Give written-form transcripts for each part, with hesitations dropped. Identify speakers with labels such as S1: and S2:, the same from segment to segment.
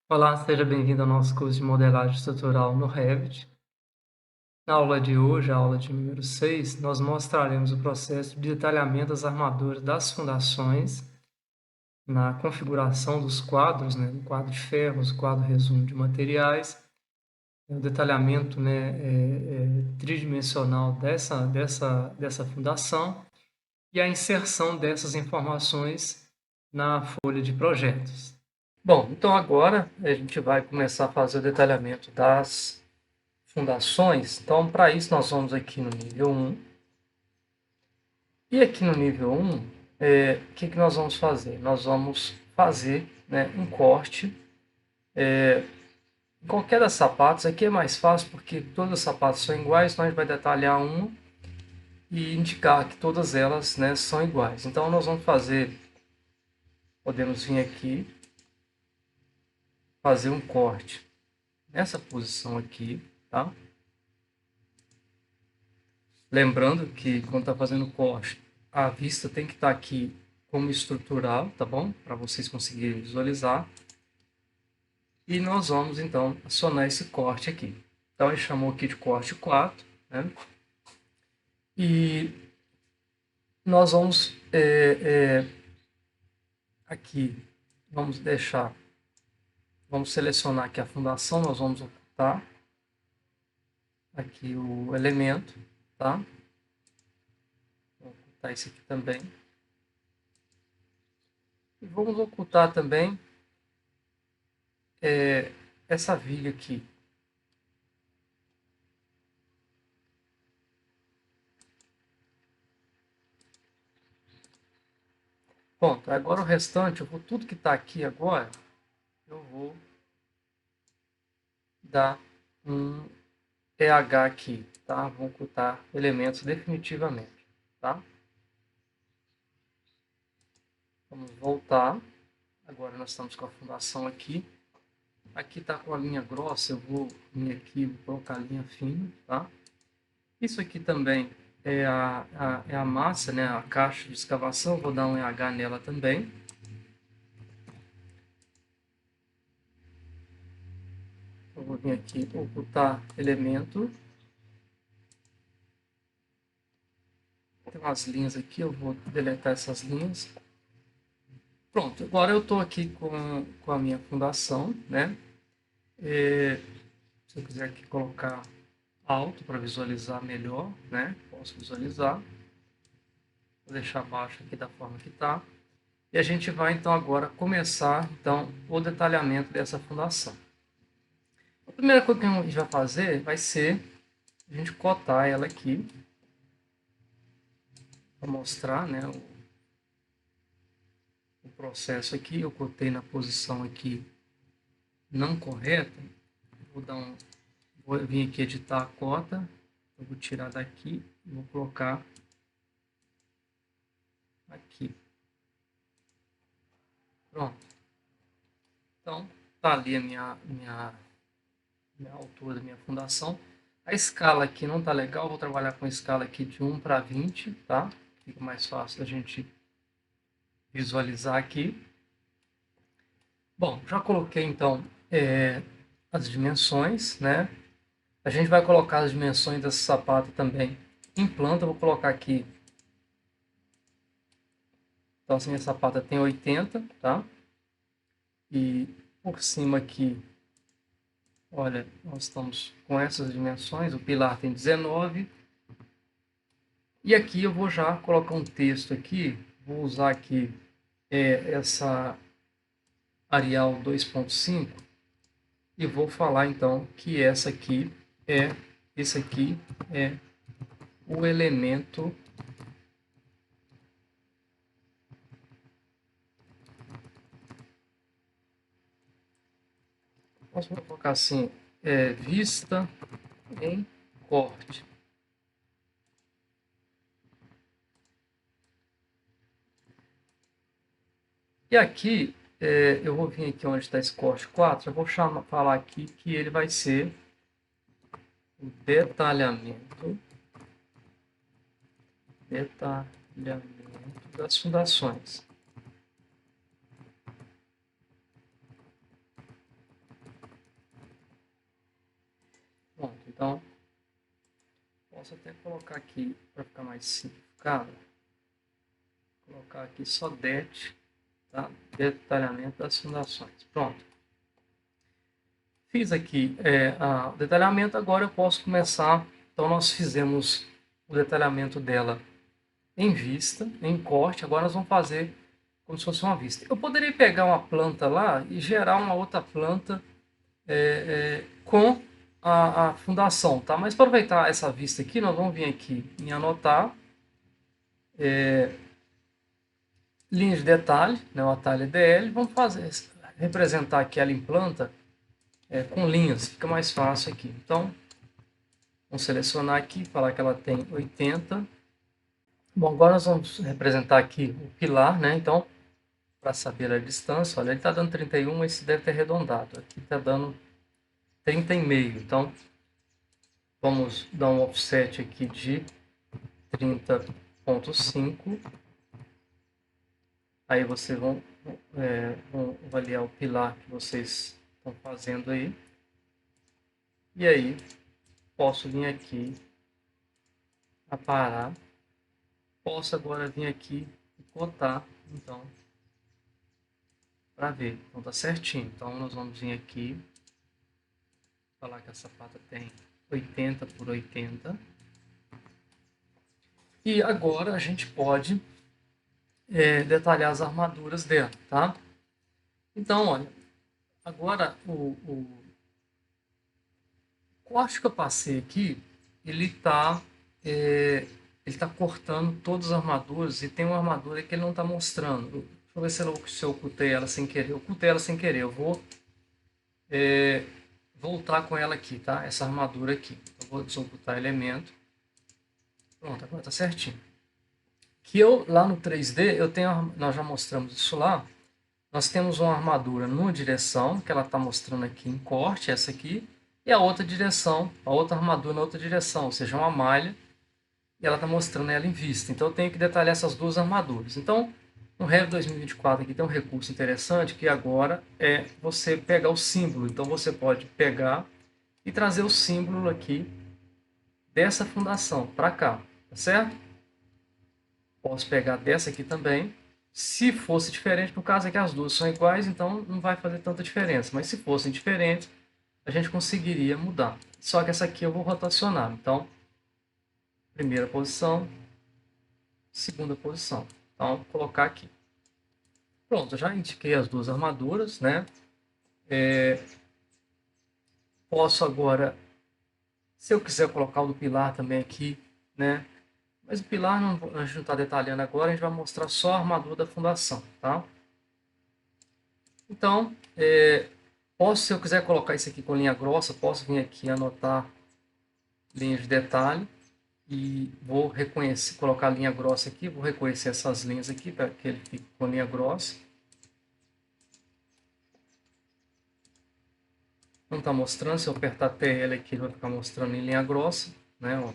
S1: Olá, seja bem-vindo ao nosso curso de modelagem estrutural no Revit. Na aula de hoje, a aula de número 6, nós mostraremos o processo de detalhamento das armaduras das fundações, na configuração dos quadros, o quadro de ferros, o quadro resumo de materiais, o detalhamento tridimensional dessa fundação e a inserção dessas informações na folha de projetos. Bom, então agora a gente vai começar a fazer o detalhamento das fundações. Então, para isso, nós vamos aqui no nível 1. E aqui no nível 1, o que nós vamos fazer? Nós vamos fazer um corte em qualquer das sapatos. Aqui é mais fácil porque todas as sapatos são iguais, então a gente vai detalhar uma e indicar que todas elas são iguais. Então, nós vamos podemos vir aqui, fazer um corte nessa posição aqui, tá? Lembrando que quando está fazendo corte, a vista tem que estar aqui como estrutural, tá bom? Para vocês conseguirem visualizar. E nós vamos, então, acionar esse corte aqui. Então, ele chamou aqui de corte 4, né? E nós vamos aqui, vamos selecionar aqui a fundação, nós vamos ocultar aqui o elemento, tá? Vou ocultar esse aqui também. E vamos ocultar também essa viga aqui. Pronto, agora o restante, tudo que está aqui agora, eu vou dar um EH aqui, tá? Vou ocultar elementos definitivamente, tá? Vamos voltar. Agora nós estamos com a fundação aqui. Aqui está com a linha grossa, eu vou vir aqui, vou colocar a linha fina, tá? Isso aqui também é a massa, né? A caixa de escavação, vou dar um EH nela também. Eu vou vir aqui, ocultar elemento. Tem umas linhas aqui, eu vou deletar essas linhas. Pronto, agora eu estou aqui com a minha fundação, né? Se eu quiser aqui colocar alto para visualizar melhor, né? Posso visualizar. Vou deixar baixo aqui da forma que está. E a gente vai então agora começar então o detalhamento dessa fundação. A primeira coisa que a gente vai fazer vai ser a gente cotar ela aqui para mostrar, né, o processo aqui. Eu cotei na posição aqui não correta. Vou vir aqui editar a cota. Eu vou tirar daqui e vou colocar aqui. Pronto. Então, tá ali a minha altura da minha fundação. A escala aqui não tá legal, vou trabalhar com a escala aqui de 1 para 20, tá? Fica mais fácil da gente visualizar aqui. Bom, já coloquei então as dimensões, né? A gente vai colocar as dimensões dessa sapata também em planta. Eu vou colocar aqui. Então, assim, a sapata tem 80, tá? E por cima aqui, olha, nós estamos com essas dimensões. O pilar tem 19. E aqui eu vou já colocar um texto aqui. Vou usar aqui essa Arial 2.5 e vou falar então que esse aqui é o elemento vamos colocar assim, vista em corte. E aqui, eu vou vir aqui onde está esse corte 4, eu vou falar aqui que ele vai ser o detalhamento das fundações. Posso até colocar aqui para ficar mais simplificado. Colocar aqui só DET, tá? Detalhamento das fundações. Pronto. Fiz aqui o detalhamento, agora eu posso começar. Então nós fizemos o detalhamento dela em vista, em corte, agora nós vamos fazer como se fosse uma vista. Eu poderia pegar uma planta lá e gerar uma outra planta com a fundação, tá? Mas para aproveitar essa vista aqui, nós vamos vir aqui em anotar, linha de detalhe, né, o atalho DL, vamos representar aqui ela em planta com linhas, fica mais fácil aqui. Então, vamos selecionar aqui, falar que ela tem 80. Bom, agora nós vamos representar aqui o pilar, né? Então, para saber a distância, olha, ele está dando 31, mas isso deve ter arredondado. Aqui está dando 30,5. Então, vamos dar um offset aqui de 30,5. Aí vocês vão avaliar o pilar que vocês estão fazendo aí. E aí, posso vir aqui, aparar. Posso agora vir aqui e cotar, então, para ver. Então tá certinho. Então nós vamos vir aqui, falar que a sapata tem 80 por 80. E agora a gente pode detalhar as armaduras dela, tá? Então, olha, agora o corte que eu passei aqui, ele tá cortando todas as armaduras e tem uma armadura que ele não está mostrando. Deixa eu ver se eu ocultei ela sem querer. Eu ocultei ela sem querer. Eu vou voltar com ela aqui, tá? Essa armadura aqui. Eu vou desocultar elemento. Pronto, agora está certinho. Que lá no 3D, nós já mostramos isso lá. Nós temos uma armadura numa direção, que ela está mostrando aqui em corte, essa aqui. E a outra direção, a outra armadura na outra direção, ou seja, uma malha. E ela está mostrando ela em vista. Então eu tenho que detalhar essas duas armaduras. Então, no Revit 2024 aqui tem um recurso interessante que agora é você pegar o símbolo. Então você pode pegar e trazer o símbolo aqui dessa fundação para cá, tá certo? Posso pegar dessa aqui também. Se fosse diferente, no caso aqui as duas são iguais, então não vai fazer tanta diferença. Mas se fossem diferentes, a gente conseguiria mudar. Só que essa aqui eu vou rotacionar. Então, primeira posição, segunda posição. Então, vou colocar aqui. Pronto, já indiquei as duas armaduras, né? Posso agora, se eu quiser colocar o do pilar também aqui, né? Mas o pilar a gente não está detalhando agora, a gente vai mostrar só a armadura da fundação, tá? Então, se eu quiser colocar isso aqui com linha grossa, posso vir aqui e anotar linhas de detalhe. E vou colocar a linha grossa aqui, vou reconhecer essas linhas aqui para que ele fique com linha grossa. Não está mostrando, se eu apertar TL aqui, ele vai ficar mostrando em linha grossa, né? Ó.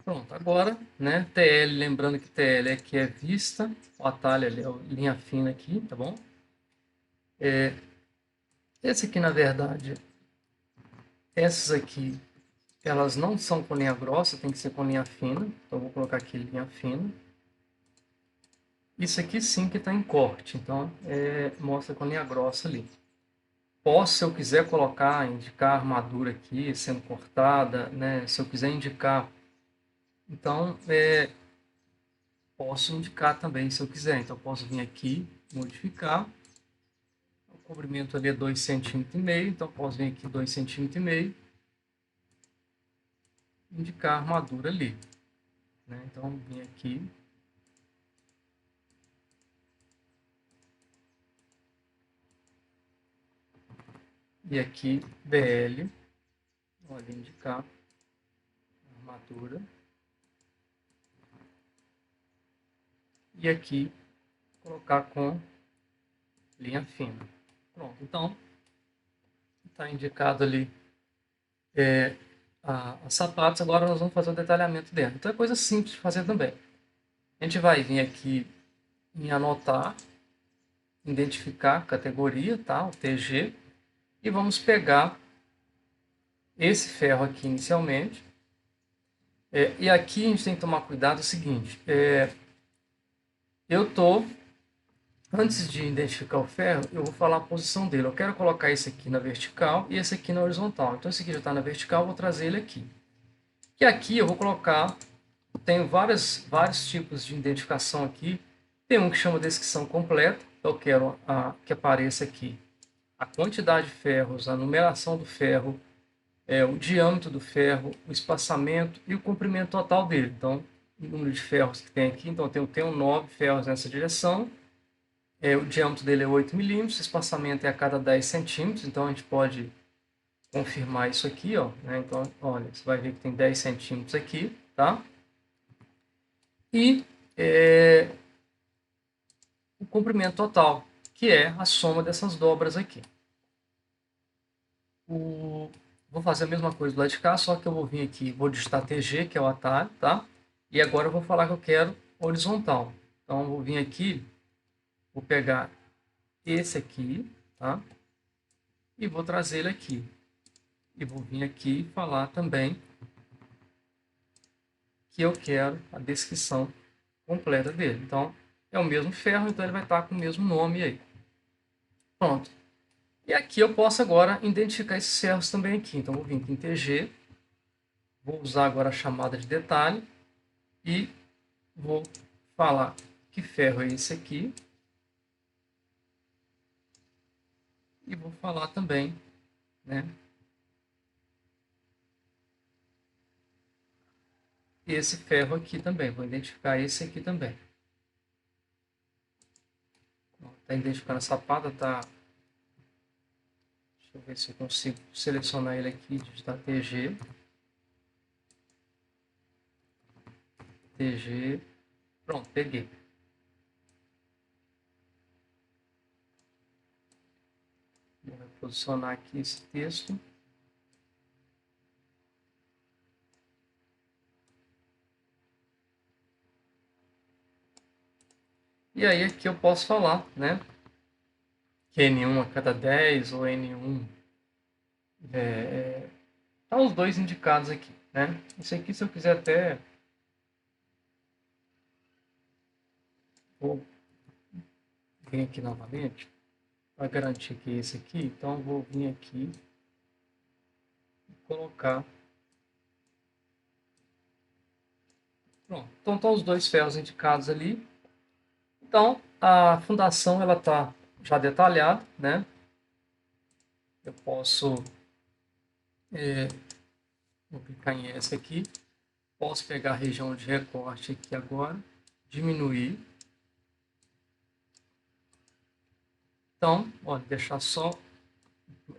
S1: Pronto, agora, né? TL, lembrando que TL aqui é vista, o atalho ali é linha fina aqui, tá bom? Esse aqui, na verdade, essas aqui, elas não são com linha grossa, tem que ser com linha fina. Então, eu vou colocar aqui linha fina. Isso aqui sim que está em corte, então mostra com linha grossa ali. Posso, se eu quiser indicar a armadura aqui sendo cortada, né? Se eu quiser indicar, então posso indicar também se eu quiser. Então posso vir aqui, modificar. O comprimento ali é 2,5 cm, então posso vir aqui 2,5 cm, indicar a armadura ali, né? Então vim aqui. E aqui BL, olha, indicar armadura. E aqui colocar com linha fina. Pronto, então está indicado ali as sapatos. Agora nós vamos fazer o detalhamento dela. Então é coisa simples de fazer também. A gente vai vir aqui em anotar, identificar a categoria, tá? O TG, e vamos pegar esse ferro aqui inicialmente. E aqui a gente tem que tomar cuidado o seguinte, antes de identificar o ferro, eu vou falar a posição dele. Eu quero colocar esse aqui na vertical e esse aqui na horizontal. Então esse aqui já está na vertical, eu vou trazer ele aqui. E aqui eu vou colocar, tenho vários tipos de identificação aqui. Tem um que chama descrição completa, eu quero que apareça aqui a quantidade de ferros, a numeração do ferro, o diâmetro do ferro, o espaçamento e o comprimento total dele. Então, o número de ferros que tem aqui, então eu tenho 9 ferros nessa direção, o diâmetro dele é 8 milímetros, o espaçamento é a cada 10 centímetros, então a gente pode confirmar isso aqui, ó, né? Então, olha, você vai ver que tem 10 centímetros aqui, tá? E o comprimento total, que é a soma dessas dobras aqui. Vou fazer a mesma coisa do lado de cá, só que eu vou vir aqui, vou digitar TG, que é o atalho, tá? E agora eu vou falar que eu quero horizontal. Então, eu vou vir aqui, vou pegar esse aqui, tá? E vou trazer ele aqui. E vou vir aqui e falar também que eu quero a descrição completa dele. Então, é o mesmo ferro, então ele vai estar com o mesmo nome aí. Pronto. E aqui eu posso agora identificar esses ferros também aqui. Então, vou vir aqui em TG, vou usar agora a chamada de detalhe e vou falar que ferro é esse aqui. E vou falar também, né, esse ferro aqui também. Vou identificar esse aqui também. Está identificando a sapada, tá? Deixa eu ver se eu consigo selecionar ele aqui, digitar TG. TG. Pronto, peguei. Vou posicionar aqui esse texto. E aí aqui eu posso falar, né, que N1 a cada 10 ou N1 tá os dois indicados aqui, né? Isso aqui, se eu quiser até vou vir aqui novamente para garantir que é esse aqui, então eu vou vir aqui e colocar. Pronto, então estão os dois ferros indicados ali. Então a fundação ela está já detalhada, né? Eu posso vou clicar em essa aqui, posso pegar a região de recorte aqui agora, diminuir. Então, olha, deixar só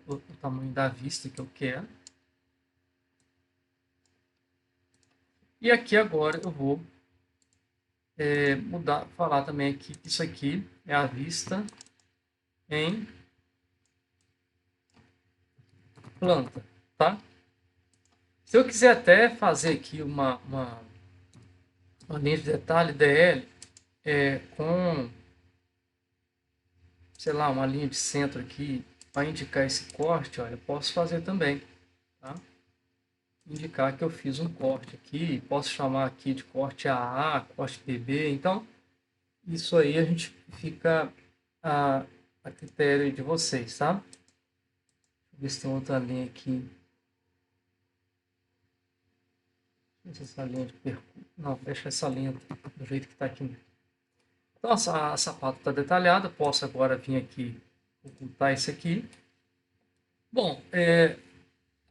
S1: o tamanho da vista que eu quero. E aqui agora eu vou mudar, falar também aqui que isso aqui é a vista em planta, tá? Se eu quiser até fazer aqui uma linha de detalhe DL com, sei lá, uma linha de centro aqui para indicar esse corte, olha, eu posso fazer também, tá? Indicar que eu fiz um corte aqui, posso chamar aqui de corte AA, corte BB, então isso aí a gente fica a critério de vocês, tá? Deixa eu ver se tem outra linha aqui. Não sei se essa linha de percurso. Não, deixa essa linha do jeito que está aqui. Então a sapata está detalhada, posso agora vir aqui ocultar isso aqui. Bom,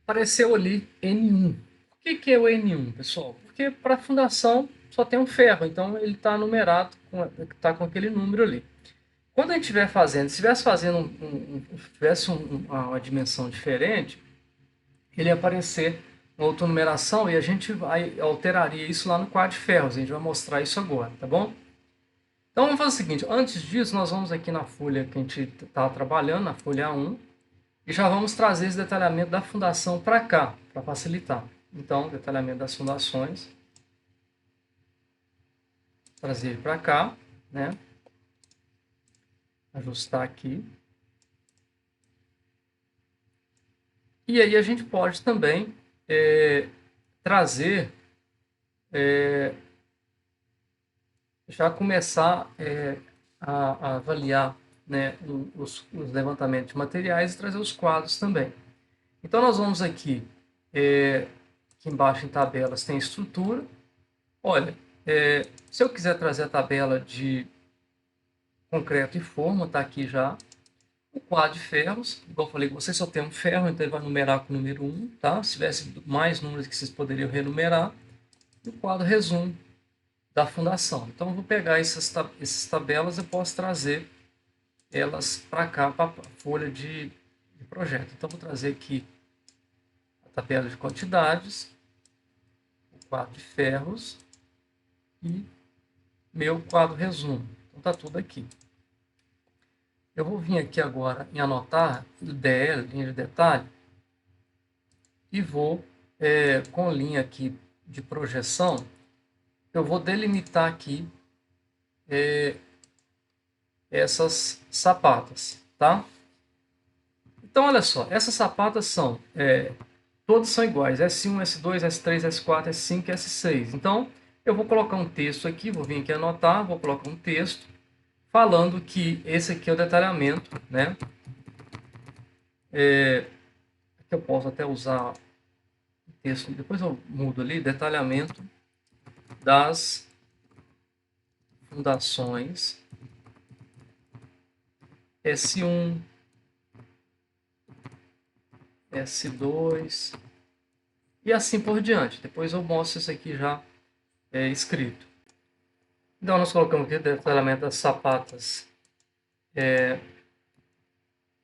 S1: apareceu ali N1. Por que é o N1, pessoal? Porque para a fundação só tem um ferro, então ele está numerado, está com aquele número ali. Quando a gente estiver fazendo, se estivesse fazendo uma dimensão diferente, ele ia aparecer uma outra numeração e a gente alteraria isso lá no quadro de ferros. A gente vai mostrar isso agora, tá bom? Então vamos fazer o seguinte, antes disso nós vamos aqui na folha que a gente está trabalhando, na folha A1, e já vamos trazer esse detalhamento da fundação para cá, para facilitar. Então, detalhamento das fundações, trazer ele para cá, né? ajustar aqui. E aí a gente pode também trazer, já começar a avaliar, né, os levantamentos de materiais e trazer os quadros também. Então nós vamos aqui, aqui embaixo em tabelas tem estrutura. Olha, se eu quiser trazer a tabela de concreto e forma, está aqui já. O quadro de ferros, igual eu falei com vocês, só tem um ferro, então ele vai numerar com o número 1, tá? Se tivesse mais números que vocês poderiam renumerar. E o quadro resumo da fundação. Então eu vou pegar essas tabelas e posso trazer elas para cá, para a folha de projeto. Então eu vou trazer aqui a tabela de quantidades, o quadro de ferros e meu quadro resumo. Então está tudo aqui. Eu vou vir aqui agora em anotar DL, linha de detalhe, e vou, com linha aqui de projeção, eu vou delimitar aqui essas sapatas, tá? Então, olha só, essas sapatas são, todas são iguais, S1, S2, S3, S4, S5 e S6. Então, eu vou colocar um texto aqui, vou vir aqui anotar, vou colocar um texto falando que esse aqui é o detalhamento, né? Aqui eu posso até usar o texto, depois eu mudo ali, detalhamento das fundações S1, S2 e assim por diante. Depois eu mostro isso aqui já escrito. Então nós colocamos aqui o detalhamento das sapatas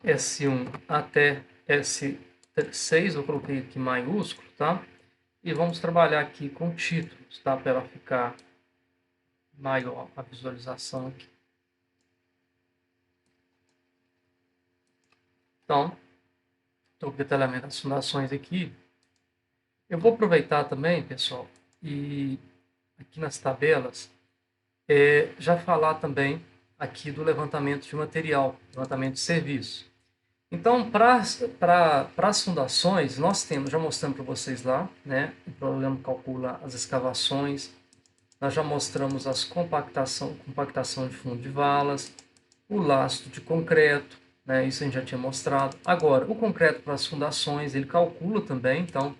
S1: S1 até S6, eu coloquei aqui maiúsculo, tá? E vamos trabalhar aqui com títulos, tá? Para ela ficar maior a visualização aqui. Então, estou com o detalhamento das fundações aqui. Eu vou aproveitar também, pessoal, e aqui nas tabelas, já falar também aqui do levantamento de material, levantamento de serviço. Então, para as fundações, nós temos, já mostramos para vocês lá, né? O programa calcula as escavações, nós já mostramos as compactação de fundo de valas, o lastro de concreto, né? Isso a gente já tinha mostrado. Agora, o concreto para as fundações, ele calcula também, então,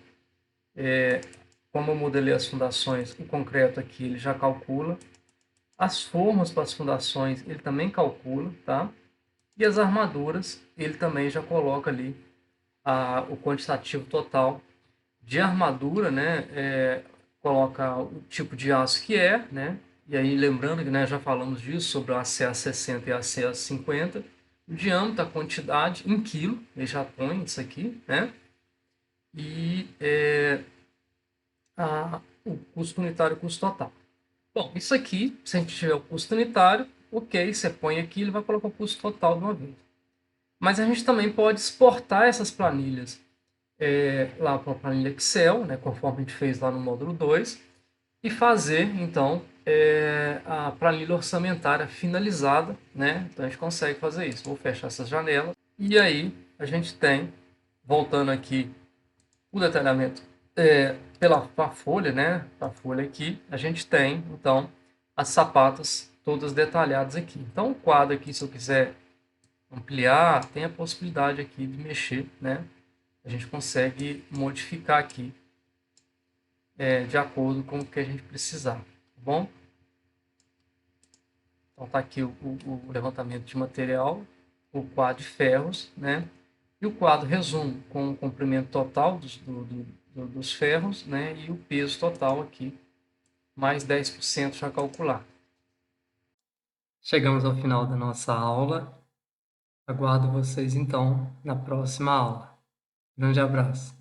S1: como eu modelei as fundações, o concreto aqui ele já calcula. As formas para as fundações ele também calcula, tá? E as armaduras ele também já coloca ali o quantitativo total de armadura, né? Coloca o tipo de aço que é, né? E aí lembrando que, né, já falamos disso sobre a CA60 e a CA50, o diâmetro, a quantidade em quilo, ele já põe isso aqui, né? E o custo unitário e o custo total. Bom, isso aqui, se a gente tiver o custo unitário, ok, você põe aqui, ele vai colocar o custo total de uma vez. Mas a gente também pode exportar essas planilhas lá para a planilha Excel, né, conforme a gente fez lá no módulo 2, e fazer, então, a planilha orçamentária finalizada, né? Então a gente consegue fazer isso. Vou fechar essas janelas. E aí a gente tem, voltando aqui, o detalhamento pela folha, né? A folha aqui, a gente tem, então, as sapatas todas detalhadas aqui. Então, o quadro aqui, se eu quiser ampliar, tem a possibilidade aqui de mexer, né? A gente consegue modificar aqui de acordo com o que a gente precisar, tá bom? Então, tá aqui o levantamento de material, o quadro de ferros, né? E o quadro resumo com o comprimento total dos ferros, né? E o peso total aqui, mais 10% já calculado. Chegamos ao final da nossa aula. Aguardo vocês então na próxima aula. Grande abraço.